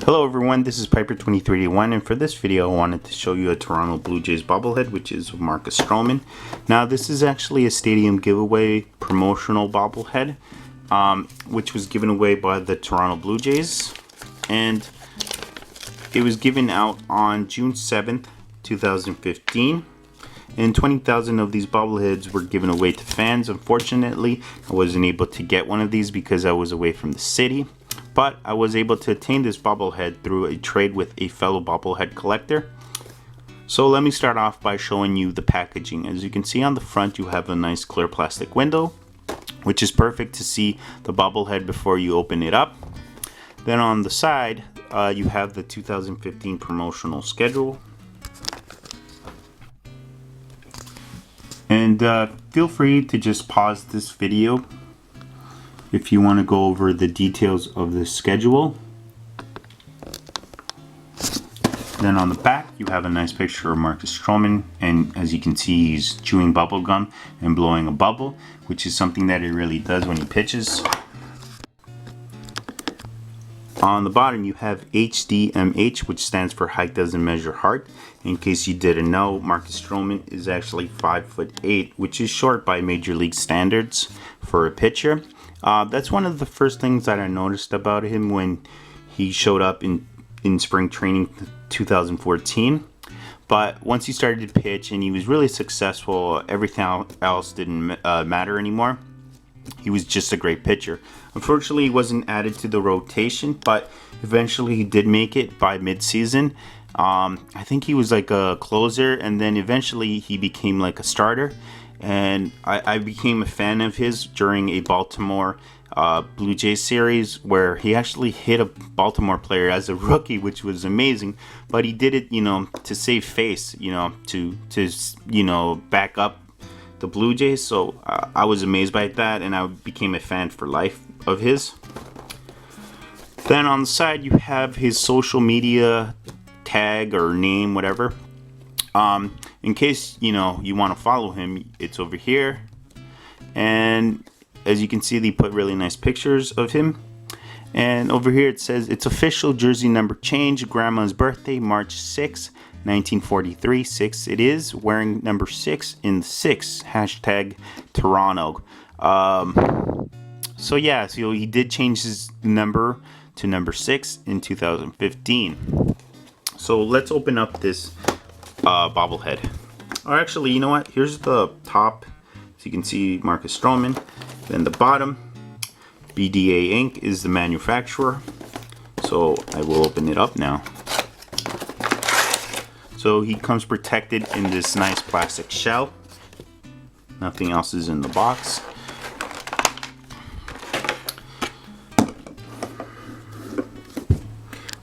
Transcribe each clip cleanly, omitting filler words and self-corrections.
Hello everyone, this is Piper2381, and for this video I wanted to show you a Toronto Blue Jays bobblehead, which is Marcus Stoman. Now this is actually a stadium giveaway promotional bobblehead, which was given away by the Toronto Blue Jays, and it was given out on June 7th, 2015. And 20,000 of these bobbleheads were given away to fans. Unfortunately, I wasn't able to get one of these because I was away from the city. But I was able to attain this bobblehead through a trade with a fellow bobblehead collector. So let me start off by showing you the packaging. As you can see on the front, you have a nice clear plastic window, which is perfect to see the bobblehead before you open it up. Then on the side, you have the 2015 promotional schedule. And feel free to just pause this video if you want to go over the details of the schedule. Then on the back, you have a nice picture of Marcus Stoman, and as you can see, he's chewing bubble gum and blowing a bubble, which is something that he really does when he pitches. On the bottom, you have HDMH, which stands for Height Doesn't Measure Heart. In case you didn't know, Marcus Stoman is actually 5'8", which is short by Major League standards for a pitcher. That's one of the first things that I noticed about him when he showed up in spring training 2014. But once he started to pitch and he was really successful, everything else didn't matter anymore. He was just a great pitcher. Unfortunately, he wasn't added to the rotation, but eventually he did make it by mid-season. I think he was like a closer, and then eventually he became like a starter. And I became a fan of his during a Baltimore Blue Jays series where he actually hit a Baltimore player as a rookie, which was amazing. But he did it, to save face, to back up the Blue Jays. So I was amazed by that, and I became a fan for life of his. Then on the side, you have his social media tag or name, whatever. In case you want to follow him, it's over here. And as you can see, they put really nice pictures of him. And over here it says it's official jersey number change. Grandma's birthday, March 6, 1943. 6 it is. Wearing number 6 in 6. Hashtag Toronto. So yeah, so he did change his number to number 6 in 2015. So let's open up this bobblehead. Or actually, you know what? Here's the top. So you can see Marcus Stoman. Then the bottom, BDA Inc. is the manufacturer. So I will open it up now. So he comes protected in this nice plastic shell. Nothing else is in the box.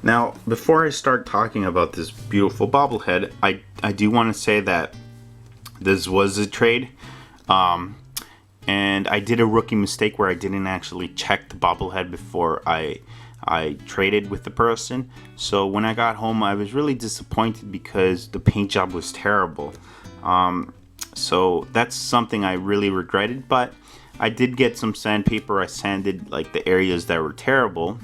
Now, before I start talking about this beautiful bobblehead, I do want to say that this was a trade. And I did a rookie mistake where I didn't actually check the bobblehead before I traded with the person. So when I got home, I was really disappointed because the paint job was terrible. So that's something I really regretted, but I did get some sandpaper. I sanded like the areas that were terrible,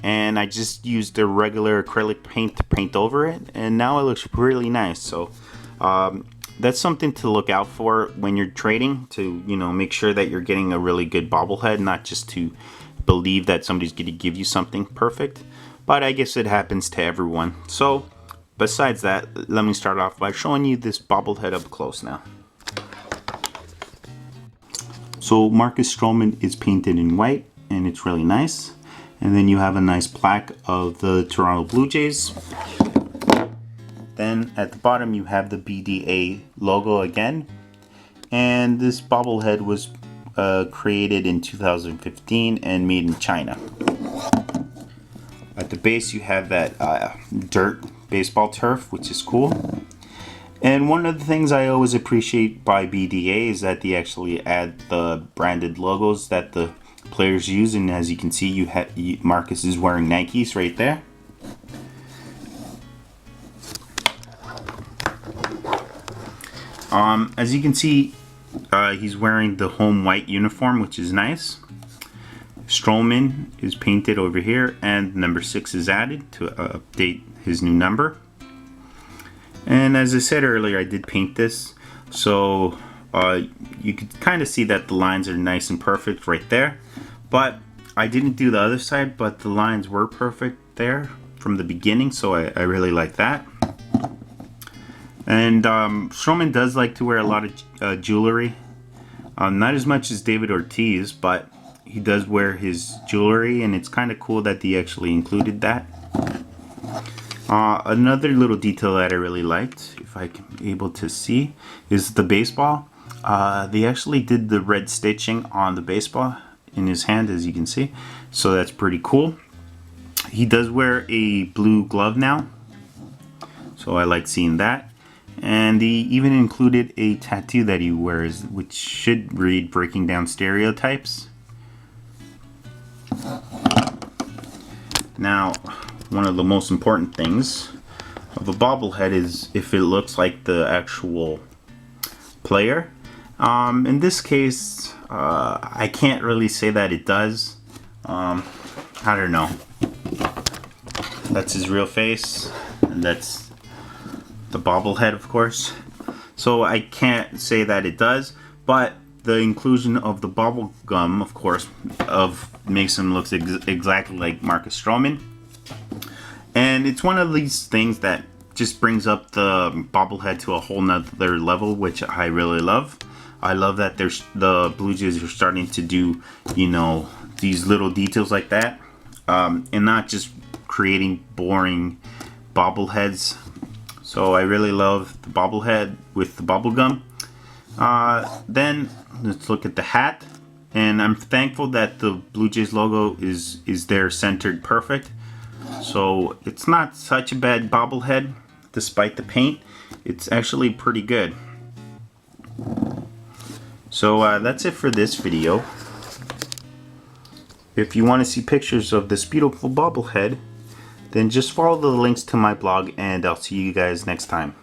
and I just used the regular acrylic paint to paint over it, and now it looks really nice. So that's something to look out for when you're trading, to make sure that you're getting a really good bobblehead, not just to believe that somebody's going to give you something perfect. But I guess it happens to everyone. So besides that, let me start off by showing you this bobblehead up close now. So Marcus Stoman is painted in white, and it's really nice. And then you have a nice plaque of the Toronto Blue Jays. Then at the bottom you have the BDA logo again. And this bobblehead was created in 2015 and made in China. At the base you have that dirt baseball turf, which is cool. And one of the things I always appreciate by BDA is that they actually add the branded logos that the players use. And as you can see, Marcus is wearing Nikes right there. As you can see, he's wearing the home white uniform, which is nice. Stroman is painted over here, and number 6 is added to update his new number. And as I said earlier, I did paint this, so you could kind of see that the lines are nice and perfect right there. But I didn't do the other side, but the lines were perfect there from the beginning, so I really like that. And Stroman does like to wear a lot of jewelry. Not as much as David Ortiz, but he does wear his jewelry, and it's kind of cool that they actually included that. Another little detail that I really liked, if I can be able to see, is the baseball. They actually did the red stitching on the baseball in his hand, as you can see, so that's pretty cool. He does wear a blue glove now, so I like seeing that. And he even included a tattoo that he wears, which should read "Breaking Down Stereotypes." Now, one of the most important things of a bobblehead is if it looks like the actual player. In this case, I can't really say that it does. I don't know. That's his real face, and that's the bobblehead, of course. So I can't say that it does, but the inclusion of the bubble gum, of course, makes him look exactly like Marcus Stoman. And it's one of these things that just brings up the bobblehead to a whole nother level, which I really love. I love that the Blue Jays are starting to do, you know, these little details like that, and not just creating boring bobbleheads. So I really love the bobblehead with the bubble gum. Then let's look at the hat, and I'm thankful that the Blue Jays logo is there centered perfect. So it's not such a bad bobblehead despite the paint. It's actually pretty good. So that's it for this video. If you want to see pictures of this beautiful bobblehead, then just follow the links to my blog, and I'll see you guys next time.